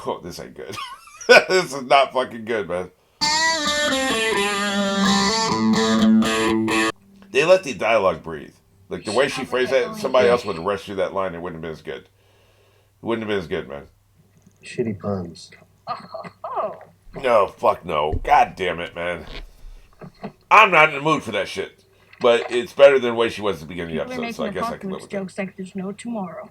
Oh, this ain't good. This is not fucking good, man. They let the dialogue breathe. Like the way she phrased that, somebody else would have rushed through that line. It wouldn't have been as good. It wouldn't have been as good, man. Shitty puns. No, fuck no. God damn it, man. I'm not in the mood for that shit. But it's better than the way she was at the beginning of the episode, so I guess I can live with it. Jokes like there's no tomorrow.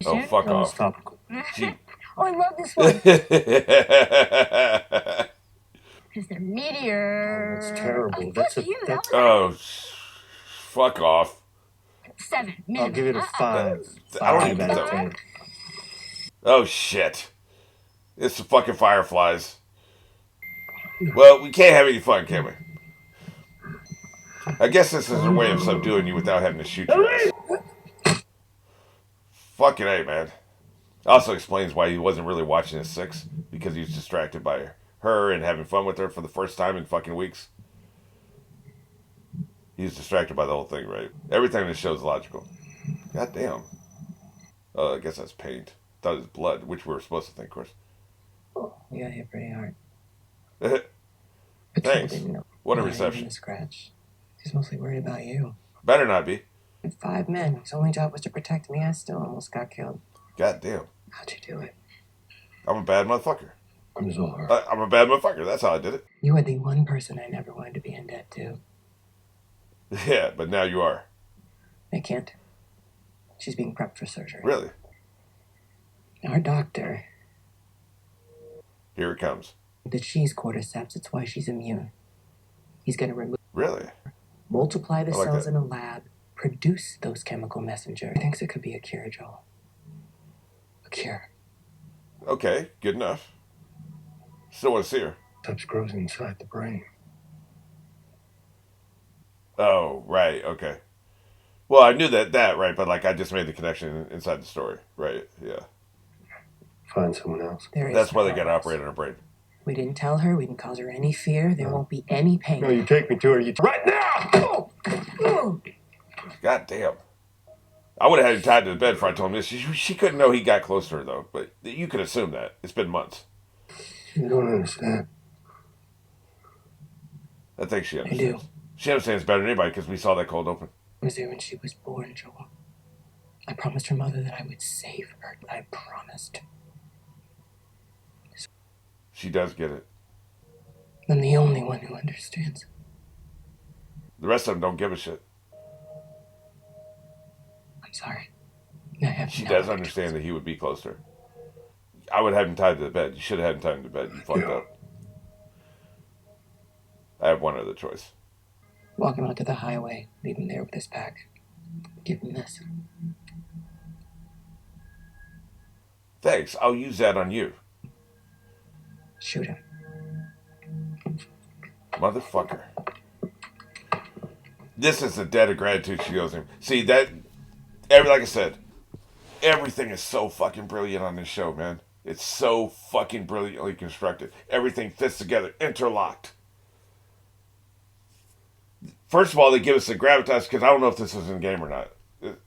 Oh, fuck off. Topical. She... Oh, I love this one. Because they're meteor. Oh, that's terrible. Oh, That's fuck you. that's. Oh, fuck off. 7 minutes. I'll give it a 5. I don't 5 even out of know. 10. Oh, shit. It's the fucking Fireflies. Well, we can't have any fun, can we? I guess this is a way of subduing you without having to shoot your ass. Fucking A, man. Also explains why he wasn't really watching his 6, because he was distracted by her and having fun with her for the first time in fucking weeks. He's distracted by the whole thing, right? Everything in this show is logical. God damn. I guess that's paint. Thought it was blood, which we were supposed to think, of course. You got hit pretty hard. Thanks. What a reception. A scratch. He's mostly worried about you. Better not be. 5 men. His only job was to protect me. I still almost got killed. God damn. How'd you do it? I'm a bad motherfucker. I'm sorry. I'm a bad motherfucker. That's how I did it. You are the one person I never wanted to be in debt to. Yeah, but now you are. I can't. She's being prepped for surgery. Really? Our doctor. Here it comes. The cheese cordyceps. It's why she's immune. He's going to remove. Really? Multiply the I like cells that. in a lab. Produce those chemical messengers. He thinks it could be a cure, Joel. A cure. Okay, good enough. Still want to see her. Subs grows inside the brain. Oh, right, okay. Well, I knew that, right, but like I just made the connection inside the story, right? Yeah. Find someone else. That's why they got to operate on her brain. We didn't tell her. We didn't cause her any fear. There won't be any pain. No, you take me to her. Right now! God damn. I would have had him tied to the bed before I told him this. She couldn't know he got close to her, though. But you could assume that. It's been months. You don't understand. I think she understands. I do. She understands better than anybody because we saw that cold open. I was there when she was born, Joel. I promised her mother that I would save her. I promised. She does get it. I'm the only one who understands. The rest of them don't give a shit. I'm sorry. I have She no does idea. understand that he would be close to her. I would have him tied to the bed. You should have had him tied to the bed. You fucked up. I have one other choice. Walk him out to the highway. Leave him there with his pack. Give him this. Thanks. I'll use that on you. Shoot him. Motherfucker. This is the debt of gratitude she owes him. See, like I said, everything is so fucking brilliant on this show, man. It's so fucking brilliantly constructed. Everything fits together, interlocked. First of all, they give us the gravitas, because I don't know if this was in the game or not.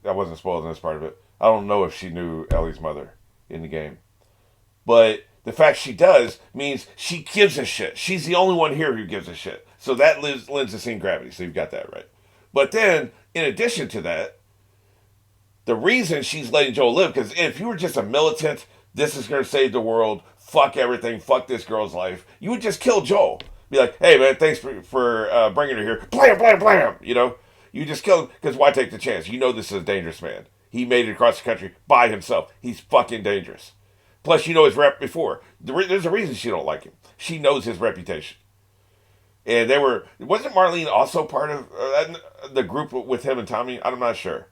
I wasn't spoiled in this part of it. I don't know if she knew Ellie's mother in the game. But the fact she does means she gives a shit. She's the only one here who gives a shit. So that lends the scene gravity. So you've got that right. But then, in addition to that, the reason she's letting Joel live, because if you were just a militant, this is going to save the world, fuck everything, fuck this girl's life, you would just kill Joel. Be like, hey man, thanks for bringing her here. Blam, blam, blam. You know, you just kill him, because why take the chance? You know this is a dangerous man. He made it across the country by himself. He's fucking dangerous. Plus, you know his rep before. There's a reason she don't like him. She knows his reputation. And wasn't Marlene also part of the group with him and Tommy? I'm not sure.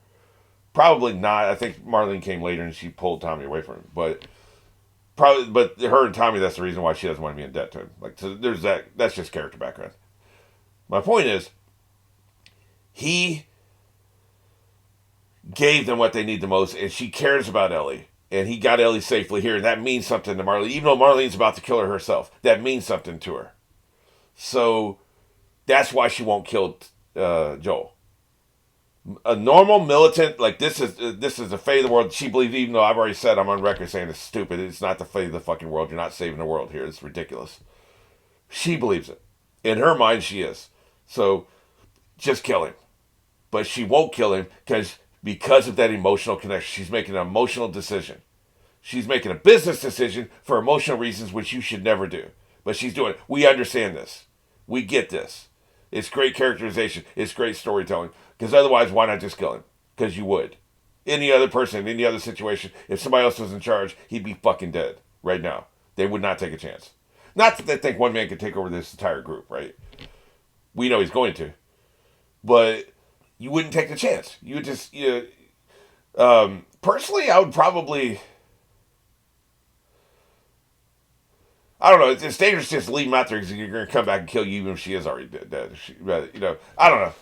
Probably not. I think Marlene came later and she pulled Tommy away from him. But her and Tommy, that's the reason why she doesn't want to be in debt to him. Like, so there's that. That's just character background. My point is, he gave them what they need the most, and she cares about Ellie. And he got Ellie safely here, and that means something to Marlene. Even though Marlene's about to kill her herself, that means something to her. So that's why she won't kill Joel. A normal militant, like this is the fate of the world. She believes, even though I've already said I'm on record saying it's stupid. It's not the fate of the fucking world. You're not saving the world here. It's ridiculous. She believes it. In her mind, she is. So just kill him. But she won't kill him because of that emotional connection. She's making an emotional decision. She's making a business decision for emotional reasons, which you should never do. But she's doing it. We understand this. We get this. It's great characterization. It's great storytelling. Because otherwise, why not just kill him? Because you would. Any other person, any other situation, if somebody else was in charge, he'd be fucking dead right now. They would not take a chance. Not that they think one man could take over this entire group, right? We know he's going to. But you wouldn't take the chance. You would just... personally, I would probably... I don't know. It's dangerous to just leave him out there because you're going to come back and kill you even if she is already dead. I don't know.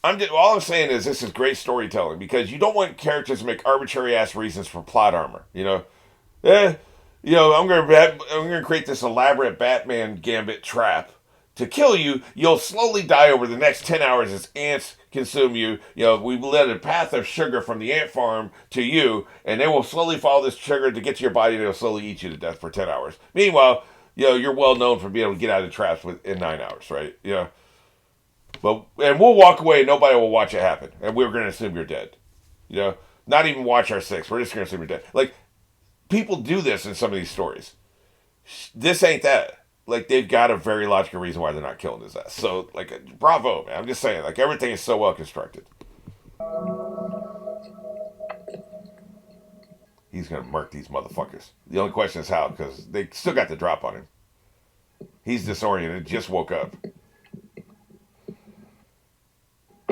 All I'm saying is this is great storytelling because you don't want characters to make arbitrary ass reasons for plot armor. I'm gonna create this elaborate Batman gambit trap to kill you. You'll slowly die over the next 10 hours as ants consume you. We led a path of sugar from the ant farm to you, and they will slowly follow this sugar to get to your body, and they'll slowly eat you to death for 10 hours. Meanwhile, you're well known for being able to get out of traps in 9 hours, right? And we'll walk away. Nobody will watch it happen, and we're going to assume you're dead. Not even watch our six. We're just going to assume you're dead. Like, people do this in some of these stories. This ain't that. Like, they've got a very logical reason why they're not killing his ass. So, like, bravo, man. I'm just saying, like, everything is so well constructed. He's going to murk these motherfuckers. The only question is how, because they still got the drop on him. He's disoriented, just woke up.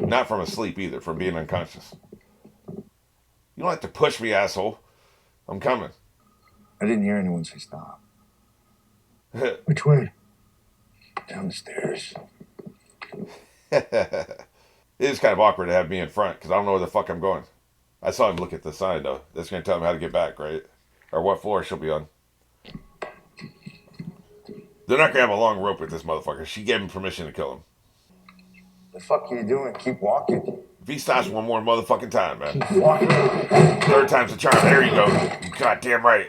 Not from asleep either, from being unconscious. You don't have to push me, asshole. I'm coming. I didn't hear anyone say stop. Which way? Down the stairs. It is kind of awkward to have me in front because I don't know where the fuck I'm going. I saw him look at the sign though. That's going to tell him how to get back, right? Or what floor she'll be on. They're not going to have a long rope with this motherfucker. She gave him permission to kill him. The fuck are you doing? Keep walking. If he stops one more motherfucking time, man. Keep walking. Third time's a charm. There you go. Goddamn right.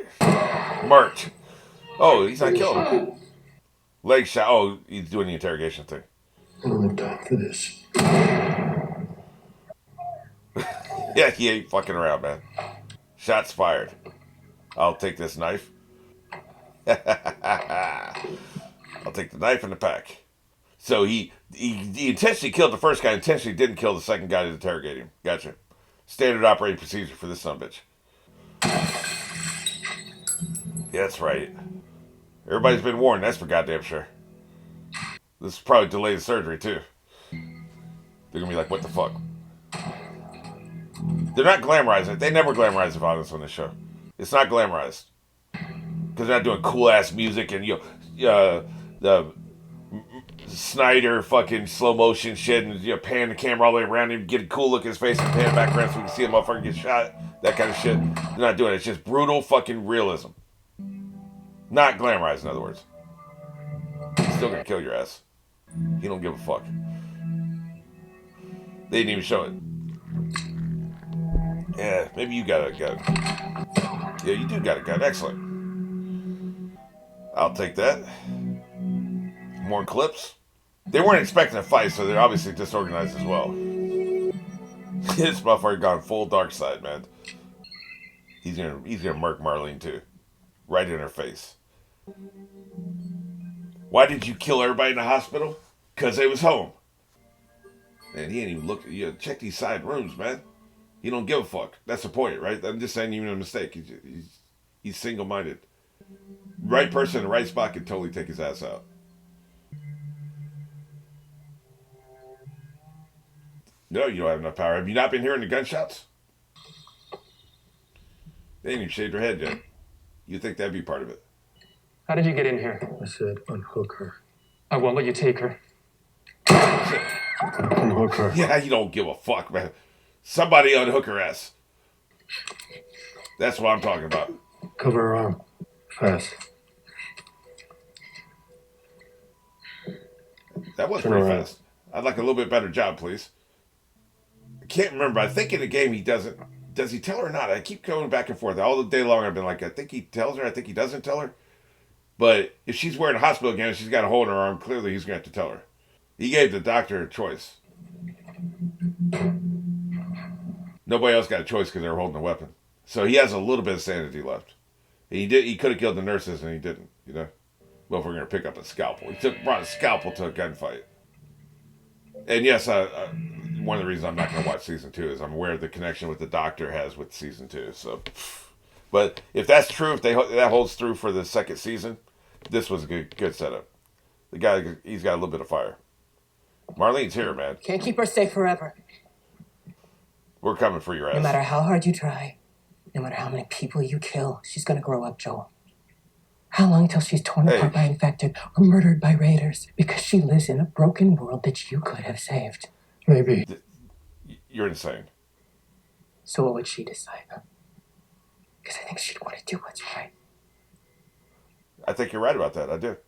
Marked. Oh, he's not killing him. Leg shot. Oh, he's doing the interrogation thing. I don't have time for this. Yeah, he ain't fucking around, man. Shots fired. I'll take this knife. I'll take the knife and the pack. So he intentionally killed the first guy, intentionally didn't kill the second guy to interrogate him. Gotcha. Standard operating procedure for this sumbitch. Yeah, that's right. Everybody's been warned, that's for goddamn sure. This will probably delay the surgery, too. They're gonna be like, what the fuck? They're not glamorizing it. They never glamorize the violence on this show. It's not glamorized. Because they're not doing cool-ass music and, the Snyder fucking slow motion shit and pan the camera all the way around him, get a cool look at his face and pan it back around so we can see a motherfucker get shot. That kind of shit. They're not doing it. It's just brutal fucking realism. Not glamorized, in other words. He's still gonna kill your ass. He don't give a fuck. They didn't even show it. Yeah, maybe you got a gun. Yeah, you do got a gun. Excellent. I'll take that. More clips. They weren't expecting a fight, so they're obviously disorganized as well. This motherfucker gone full dark side, man. He's gonna murk Marlene too. Right in her face. Why did you kill everybody in the hospital? Because they was home. Man, he ain't even looked. Check these side rooms, man. He don't give a fuck. That's the point, right? I'm just saying, even a mistake. He's single-minded. Right person in the right spot can totally take his ass out. No, you don't have enough power. Have you not been hearing the gunshots? They ain't even shaved her head yet. You think that'd be part of it? How did you get in here? I said unhook her. I won't let you take her. Unhook her. Yeah, you don't give a fuck, man. Somebody unhook her ass. That's what I'm talking about. Cover her arm. Fast. That was Turn pretty around. fast. I'd like a little bit better job, please. I can't remember. I think in the game he doesn't. Does he tell her or not? I keep going back and forth. All the day long I've been like, I think he tells her, I think he doesn't tell her. But if she's wearing a hospital gown and she's got a hole in her arm, clearly he's going to have to tell her. He gave the doctor a choice. Nobody else got a choice because they were holding a weapon. So he has a little bit of sanity left. He could have killed the nurses and he didn't, you know. Well, if we're going to pick up a scalpel. Brought a scalpel to a gunfight. And yes, one of the reasons I'm not going to watch season 2 is I'm aware of the connection with the doctor has with season 2. So, but if that's true, if that holds through for the second season, this was a good setup. The guy, he's got a little bit of fire. Marlene's here, man. Can't keep her safe forever. We're coming for your ass. No matter how hard you try, no matter how many people you kill, she's gonna grow up, Joel. How long till she's torn apart by infected or murdered by raiders because she lives in a broken world that you could have saved? Maybe. You're insane. So what would she decide? Because I think she'd want to do what's right. I think you're right about that. I do.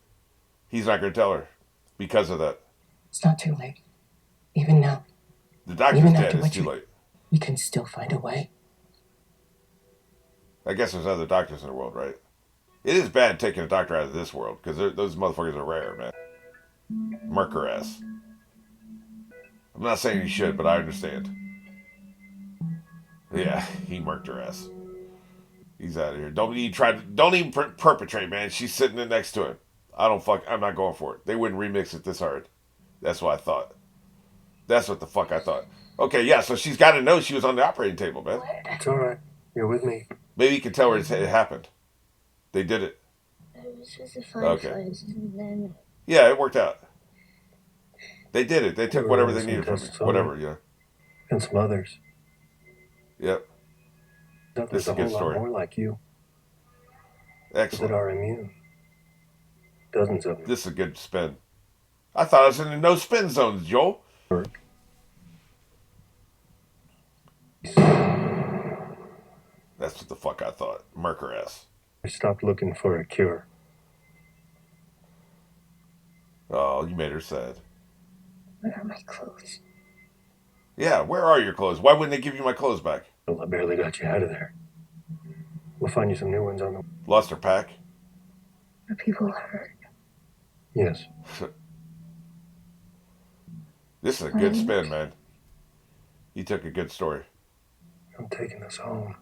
He's not going to tell her because of that. It's not too late. Even now. The doctor's dead. It's too late. We can still find a way. I guess there's other doctors in the world, right? It is bad taking a doctor out of this world because those motherfuckers are rare, man. Murk her ass. I'm not saying he should, but I understand. Yeah, he murked her ass. He's out of here. Don't even perpetrate, man. She's sitting there next to him. I'm not going for it. They wouldn't remix it this hard. That's what I thought. That's what the fuck I thought. Okay, yeah, so she's got to know she was on the operating table, man. It's all right. You're with me. Maybe you can tell her it happened. They did it. It was just a fireflies, and then Yeah, it worked out. They did it. They took whatever they needed from it. Whatever, yeah. And some others. Yep. There's This is a good lot story. more like you Excellent. that are immune. Dozens of them. This is a good spin. I thought I was in the no spin zones, Joel. That's what the fuck I thought. Murk her ass. I stopped looking for a cure. Oh, you made her sad. where are my clothes? Yeah, where are your clothes? Why wouldn't they give you my clothes back? Well, I barely got you out of there. We'll find you some new ones on the... Lost her pack? Are people hurt? Yes. This is a good spin, man. You took a good story. I'm taking us home.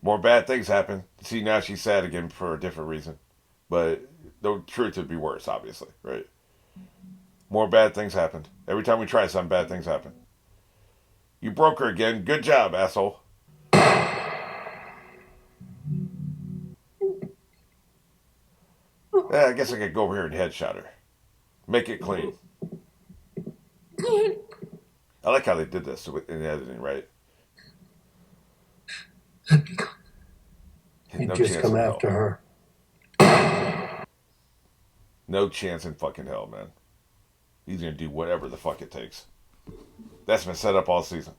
More bad things happen. See, now she's sad again for a different reason. But the truth would be worse, obviously, right? More bad things happened. Every time we try something, bad things happen. You broke her again. Good job, asshole. Yeah, I guess I could go over here and headshot her. Make it clean. I like how they did this in editing, right? You just come after her. No chance in fucking hell, man. He's gonna do whatever the fuck it takes. That's been set up all season.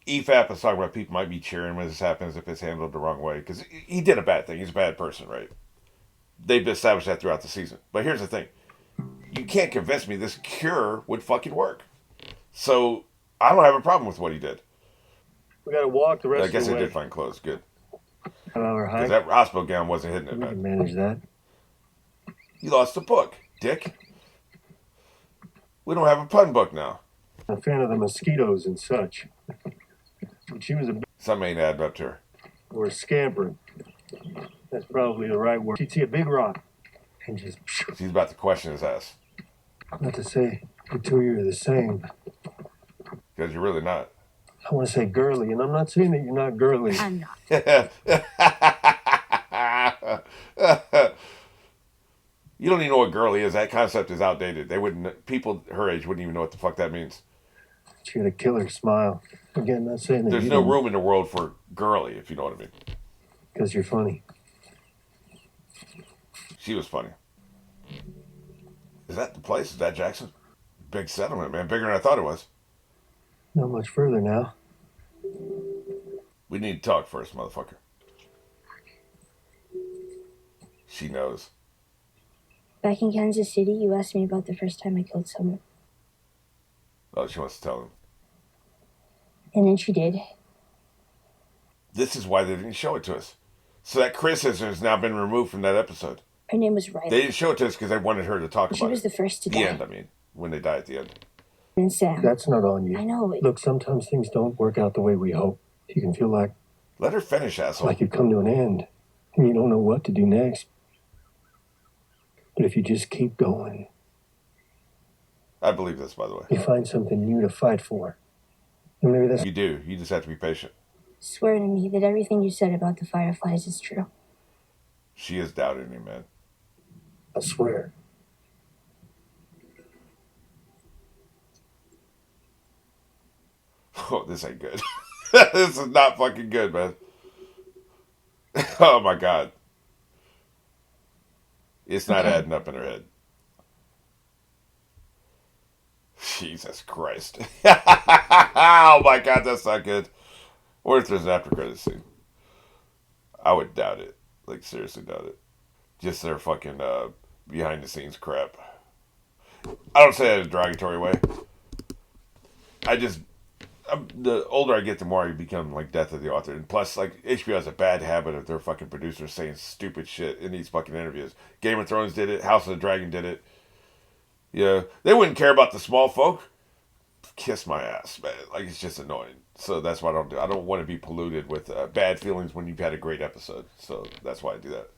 EFAP is talking about people might be cheering when this happens if it's handled the wrong way. Because he did a bad thing. He's a bad person, right? They've established that throughout the season. But here's the thing. You can't convince me this cure would fucking work. So, I don't have a problem with what he did. We gotta walk the rest I guess of the they way. did find clothes. Good. Hour hike. Because that hospital gown wasn't hitting it, We can man. manage that. You lost the book, dick. We don't have a pun book now. I'm a fan of the mosquitoes and such. But she was a Something ain't adding up to her. or scampering. That's probably the right word. She'd see a big rock and just... She's about to question his ass. Not to say the two of you are the same. Because you're really not. I want to say girly, and I'm not saying that you're not girly. I'm not. You don't even know what girly is. That concept is outdated. They wouldn't. People her age wouldn't even know what the fuck that means. She had a killer smile. Again, not saying that There's no room in the world for girly, if you know what I mean. Because you're funny. She was funny. Is that the place? Is that Jackson? Big settlement, man. Bigger than I thought it was. Not much further now. We need to talk first, motherfucker. She knows. Back in Kansas City, you asked me about the first time I killed someone. Oh, she wants to tell him. And then she did. This is why they didn't show it to us. So that criticism has now been removed from that episode. Her name was Riley. They didn't show it to us because they wanted her to talk about it. She was the first to die. The end, I mean. When they die at the end. And Sam. That's not on you. I know. Look, sometimes things don't work out the way we hope. You can feel like Let her finish, asshole. you've come to an end, and you don't know what to do next. But if you just keep going, I believe this, by the way. you find something new to fight for. And maybe that's... You do. You just have to be patient. Swear to me that everything you said about the Fireflies is true. She is doubting you, man. I swear. Oh, this ain't good. This is not fucking good, man. Oh my god. It's not adding up in her head. Jesus Christ. Oh my god, that's not good. Or if there's an after credit scene. I would doubt it. Like, seriously doubt it. Just their fucking behind the scenes crap. I don't say that in a derogatory way. The older I get, the more I become like death of the author. And plus, like, HBO has a bad habit of their fucking producers saying stupid shit in these fucking interviews. Game of Thrones did it. House of the Dragon did it. Yeah, they wouldn't care about the small folk. Kiss my ass, man. Like, it's just annoying. So that's what I don't do. I don't want to be polluted with bad feelings when you've had a great episode. So that's why I do that.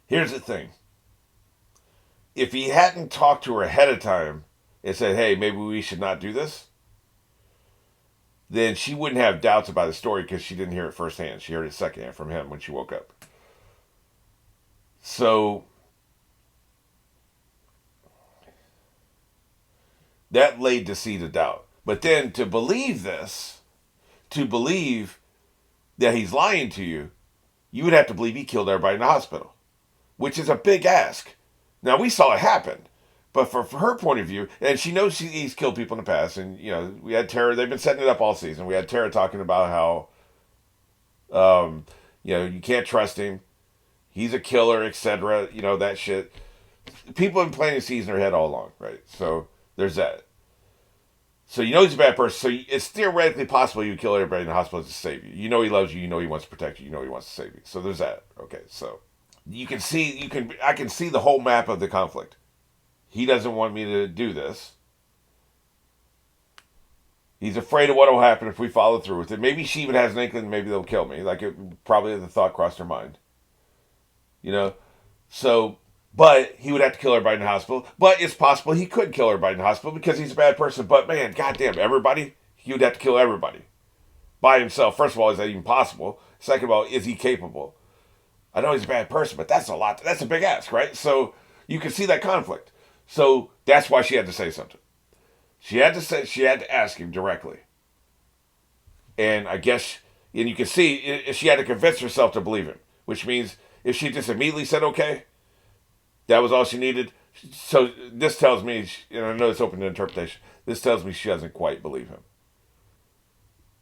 Here's the thing. If he hadn't talked to her ahead of time and said, hey, maybe we should not do this, then she wouldn't have doubts about the story because she didn't hear it firsthand. She heard it secondhand from him when she woke up. So that laid the seed of doubt. But then to believe this, to believe that he's lying to you, you would have to believe he killed everybody in the hospital, which is a big ask. Now, we saw it happen, but from her point of view, and she knows he's killed people in the past, and, you know, we had Tara, they've been setting it up all season. We had Tara talking about how, you know, you can't trust him, he's a killer, etc., you know, that shit. People have been planting seeds in their head all along, right? So, there's that. So, you know he's a bad person, so it's theoretically possible you kill everybody in the hospital to save you. You know he loves you, you know he wants to protect you, you know he wants to save you. So, there's that. Okay, so... I can see the whole map of the conflict. He doesn't want me to do this. He's afraid of what will happen if we follow through with it. Maybe she even has an inkling, maybe they'll kill me. Like, probably the thought crossed her mind. You know? So, but he would have to kill everybody in the hospital. But it's possible he could kill everybody in the hospital because he's a bad person. But man, goddamn, everybody, he would have to kill everybody. By himself. First of all, is that even possible? Second of all, is he capable? I know he's a bad person, but that's a lot. That's a big ask, right? So you can see that conflict. So that's why she had to say something. She had to ask him directly. And I guess, and you can see, she had to convince herself to believe him, which means if she just immediately said, okay, that was all she needed. So this tells me, and I know it's open to interpretation, this tells me she doesn't quite believe him.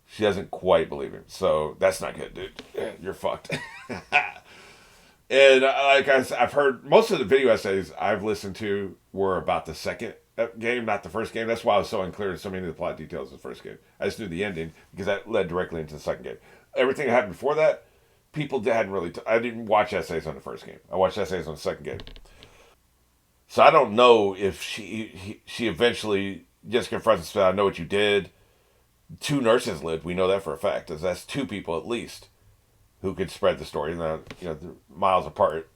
She doesn't quite believe him. So that's not good, dude. You're fucked. And like I've heard, most of the video essays I've listened to were about the second game, not the first game. That's why I was so unclear in so many of the plot details of the first game. I just knew the ending because that led directly into the second game. Everything that happened before that, people hadn't really... I didn't watch essays on the first game. I watched essays on the second game. So I don't know if she eventually just confronts and says, I know what you did. 2 nurses lived. We know that for a fact. That's 2 people at least who could spread the story. Now, you know, they're miles apart.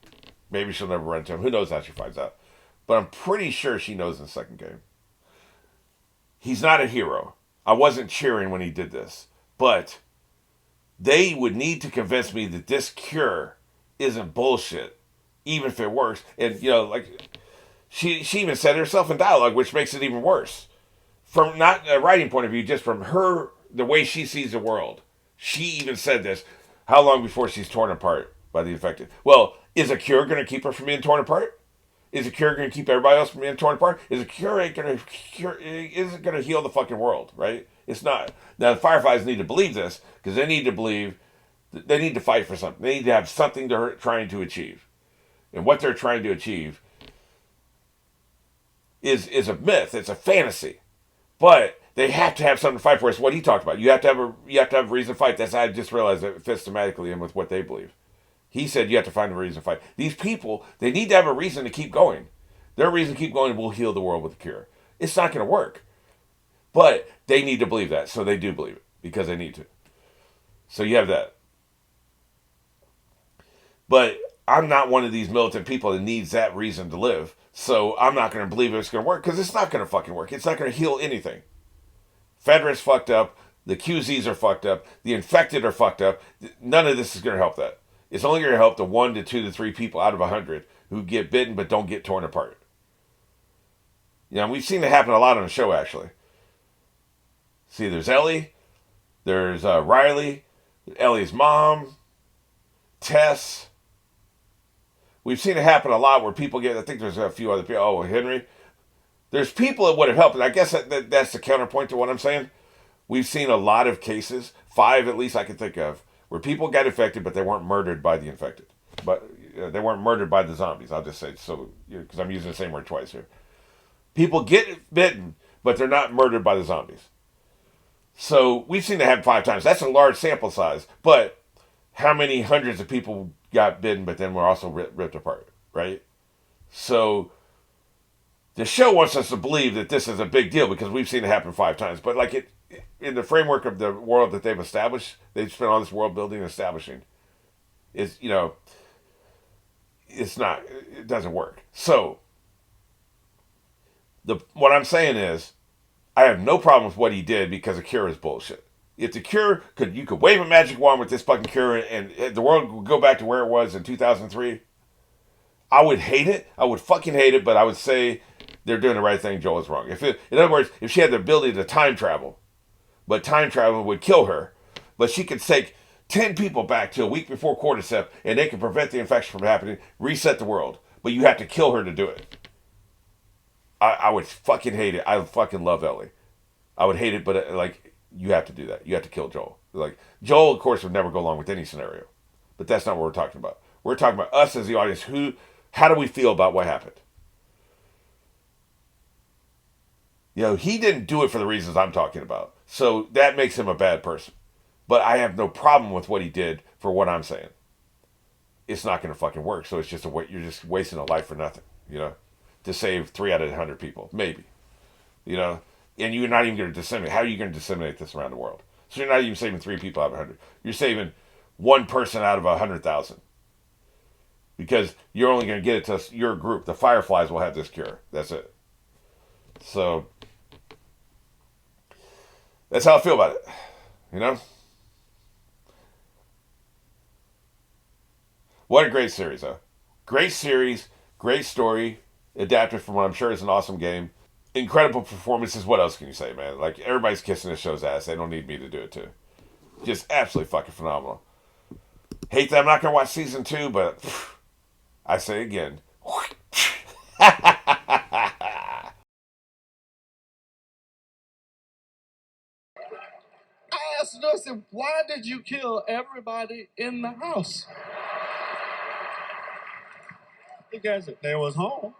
Maybe she'll never run into him. Who knows how she finds out. But I'm pretty sure she knows in the second game. He's not a hero. I wasn't cheering when he did this. But they would need to convince me that this cure isn't bullshit. Even if it works. And, you know, like, she even said it herself in dialogue, which makes it even worse. From not a writing point of view, just from her, the way she sees the world. She even said this. How long before she's torn apart by the infected? Well, is a cure going to keep her from being torn apart? Is a cure going to keep everybody else from being torn apart? Is a cure ain't going to cure? Isn't going to heal the fucking world, right? It's not. Now the Fireflies need to believe this because they need to believe. They need to fight for something. They need to have something they're trying to achieve, and what they're trying to achieve is a myth. It's a fantasy, but they have to have something to fight for. It's what he talked about. You have to have a reason to fight. That's I just realized that it fits thematically in with what they believe. He said you have to find a reason to fight. These people, they need to have a reason to keep going. Their reason to keep going will heal the world with a cure. It's not going to work. But they need to believe that. So they do believe it because they need to. So you have that. But I'm not one of these militant people that needs that reason to live. So I'm not going to believe it's going to work because it's not going to fucking work. It's not going to heal anything. Fedra's fucked up. The QZs are fucked up. The infected are fucked up. None of this is going to help that. It's only going to help the 1 to 2 to 3 people out of 100 who get bitten but don't get torn apart. You know, we've seen it happen a lot on the show, actually. See, there's Ellie. There's Riley. Ellie's mom. Tess. We've seen it happen a lot where people get, I think there's a few other people. Oh, Henry. There's people that would have helped. And I guess that's the counterpoint to what I'm saying. We've seen a lot of cases, 5 at least I can think of, where people got infected, but they weren't murdered by the infected. But they weren't murdered by the zombies. I'll just say so, because I'm using the same word twice here. People get bitten, but they're not murdered by the zombies. So we've seen that happen 5 times. That's a large sample size. But how many hundreds of people got bitten, but then were also ripped apart, right? So the show wants us to believe that this is a big deal because we've seen it happen 5 times. But like it, in the framework of the world that they've established, they've spent all this world building and establishing. It's, you know, it's not, it doesn't work. So what I'm saying is, I have no problem with what he did because a cure is bullshit. If the cure you could wave a magic wand with this fucking cure and the world would go back to where it was in 2003, I would hate it. I would fucking hate it, but I would say they're doing the right thing. Joel is wrong. In other words, if she had the ability to time travel, but time travel would kill her, but she could take 10 people back to a week before Cordyceps and they could prevent the infection from happening, reset the world, but you have to kill her to do it. I would fucking hate it. I fucking love Ellie. I would hate it, but like, you have to do that. You have to kill Joel. Like, Joel, of course, would never go along with any scenario. But that's not what we're talking about. We're talking about us as the audience. How do we feel about what happened? You know, he didn't do it for the reasons I'm talking about. So that makes him a bad person. But I have no problem with what he did for what I'm saying. It's not going to fucking work. So it's just you're just wasting a life for nothing, you know, to save 3 out of 100 people, maybe, you know, and you're not even going to disseminate. How are you going to disseminate this around the world? So you're not even saving 3 people out of 100. You're saving 1 person out of 100,000 because you're only going to get it to your group. The Fireflies will have this cure. That's it. So that's how I feel about it, you know. What a great series, though. Great series, great story, adapted from what I'm sure is an awesome game. Incredible performances. What else can you say, man? Like, everybody's kissing this show's ass. They don't need me to do it, too. Just absolutely fucking phenomenal. Hate that I'm not going to watch season 2, but I say again. I asked Nurse, why did you kill everybody in the house? Because they was home.